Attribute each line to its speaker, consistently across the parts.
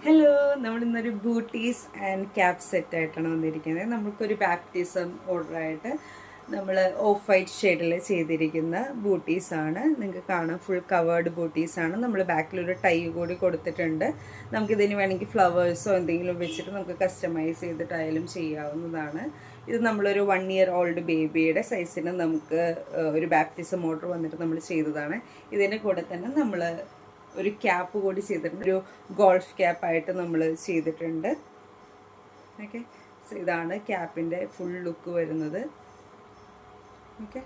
Speaker 1: Hello, നമ്മളിന്നൊരു booties and cap set ആയിട്ടാണ് വന്നിരിക്കുന്നത്. നമുക്കൊരു ബാപ്റ്റിസം ഓർഡറായിട്ട് നമ്മൾ ഓഫ് വൈറ്റ് ഷെയ്ഡിൽ ചെയ്തിരിക്കുന്ന ബൂട്ടീസാണ്. നിങ്ങൾക്ക് കാണാം, ഫുൾ കവേർഡ് ബൂട്ടീസാണ്. നമ്മൾ ബാക്കിലൊരു ടൈ കൂടി കൊടുത്തിട്ടുണ്ട്. നമുക്കിതിന് വേണമെങ്കിൽ ഫ്ലവേഴ്സോ എന്തെങ്കിലും വെച്ചിട്ട് നമുക്ക് കസ്റ്റമൈസ് ചെയ്തിട്ടായാലും ചെയ്യാവുന്നതാണ്. ഇത് നമ്മളൊരു 1 year ഓൾഡ് ബേബിയുടെ സൈസിന് നമുക്ക് ഒരു ബാപ്റ്റിസം ഓർഡർ വന്നിട്ട് നമ്മൾ ചെയ്തതാണ്. ഇതിൻ്റെ കൂടെ തന്നെ നമ്മൾ ഒരു ക്യാപ്പ് കൂടി ചെയ്തിട്ടുണ്ട്. ഒരു ഗോൾഫ് ക്യാപ്പായിട്ട് നമ്മൾ ചെയ്തിട്ടുണ്ട്. ഓക്കെ, സോ ഇതാണ് ക്യാപ്പിൻ്റെ ഫുൾ ലുക്ക് വരുന്നത്. ഓക്കെ,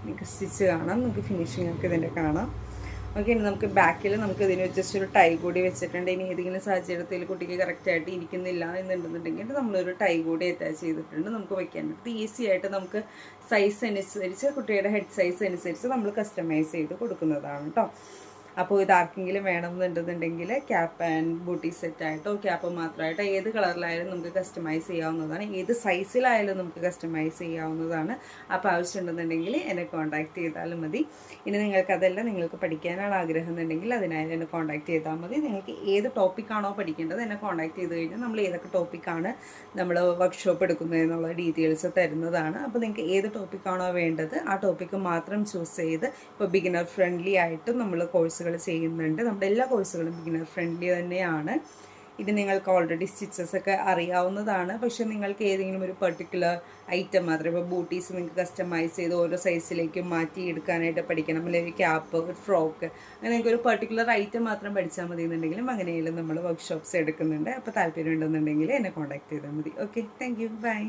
Speaker 1: നിങ്ങൾക്ക് സ്റ്റിച്ച് കാണാം, നിങ്ങൾക്ക് ഫിനിഷിംഗ് ഒക്കെ ഇതിൻ്റെ കാണാം. ഓക്കെ, ഇനി നമുക്ക് ബാക്കിൽ നമുക്ക് ഇതിന് ജസ്റ്റ് ഒരു ടൈ കൂടി വെച്ചിട്ടുണ്ട്. ഇനി ഏതെങ്കിലും സാഹചര്യത്തിൽ കുട്ടിക്ക് കറക്റ്റായിട്ട് ഇരിക്കുന്നില്ല എന്നുണ്ടെന്നുണ്ടെങ്കിൽ നമ്മളൊരു ടൈ കൂടി അറ്റാച്ച് ചെയ്തിട്ടുണ്ട്. നമുക്ക് വയ്ക്കാനായിട്ട് ഈസി ആയിട്ട് നമുക്ക് സൈസ് അനുസരിച്ച്, കുട്ടിയുടെ ഹെഡ് സൈസ് അനുസരിച്ച് നമ്മൾ കസ്റ്റമൈസ് ചെയ്ത് കൊടുക്കുന്നതാണ് കേട്ടോ. അപ്പോൾ ഇത് ആർക്കെങ്കിലും വേണമെന്നുണ്ടെന്നുണ്ടെങ്കിൽ ക്യാപ്പ് ആൻഡ് ബൂട്ടി സെറ്റായിട്ടോ ക്യാപ്പ് മാത്രമായിട്ടോ ഏത് കളറിലായാലും നമുക്ക് കസ്റ്റമൈസ് ചെയ്യാവുന്നതാണ്. ഏത് സൈസിലായാലും നമുക്ക് കസ്റ്റമൈസ് ചെയ്യാവുന്നതാണ്. അപ്പോൾ ആവശ്യമുണ്ടെന്നുണ്ടെങ്കിൽ എന്നെ കോൺടാക്ട് ചെയ്താലും മതി. ഇനി നിങ്ങൾക്കതല്ല, നിങ്ങൾക്ക് പഠിക്കാനാണ് ആഗ്രഹം എന്നുണ്ടെങ്കിൽ അതിനായാലും എന്നെ കോൺടാക്ട് ചെയ്താൽ മതി. നിങ്ങൾക്ക് ഏത് ടോപ്പിക്കാണോ പഠിക്കേണ്ടത് എന്നെ കോൺടാക്ട് ചെയ്ത് കഴിഞ്ഞാൽ നമ്മൾ ഏതൊക്കെ ടോപ്പിക്കാണ് നമ്മൾ വർക്ക്ഷോപ്പ് എടുക്കുന്നതെന്നുള്ള ഡീറ്റെയിൽസ് തരുന്നതാണ്. അപ്പോൾ നിങ്ങൾക്ക് ഏത് ടോപ്പിക്കാണോ വേണ്ടത് ആ ടോപ്പിക്ക് മാത്രം ചൂസ് ചെയ്ത്, ഇപ്പോൾ ബിഗിനർ ഫ്രണ്ട്ലി ആയിട്ട് നമ്മൾ കോഴ്സുകൾ ചെയ്യുന്നുണ്ട്. നമ്മുടെ എല്ലാ കോഴ്സുകളും ബിഗിനർ ഫ്രണ്ട്ലി തന്നെയാണ്. ഇത് നിങ്ങൾക്ക് ഓൾറെഡി സ്റ്റിച്ചസ് ഒക്കെ അറിയാവുന്നതാണ്. പക്ഷെ നിങ്ങൾക്ക് ഏതെങ്കിലും ഒരു പെർട്ടിക്കുലർ ഐറ്റം മാത്രം, ഇപ്പോൾ ബൂട്ടീസ് നിങ്ങൾക്ക് കസ്റ്റമൈസ് ചെയ്ത് ഓരോ സൈസിലേക്കും മാറ്റി എടുക്കാനായിട്ട് പഠിക്കണം, അല്ലെങ്കിൽ ക്യാപ്പ്, ഒരു ഫ്രോക്ക്, അങ്ങനെ നിങ്ങൾക്ക് ഒരു പെർട്ടിക്കുലർ ഐറ്റം മാത്രം പഠിച്ചാൽ മതി എന്നുണ്ടെങ്കിലും അങ്ങനെയെല്ലാം നമ്മൾ വർക്ക്ഷോപ്സ് എടുക്കുന്നുണ്ട്. അപ്പോൾ താല്പര്യം ഉണ്ടെന്നുണ്ടെങ്കിൽ എന്നെ കോൺടാക്ട് ചെയ്താൽ മതി. Okay, thank you, by.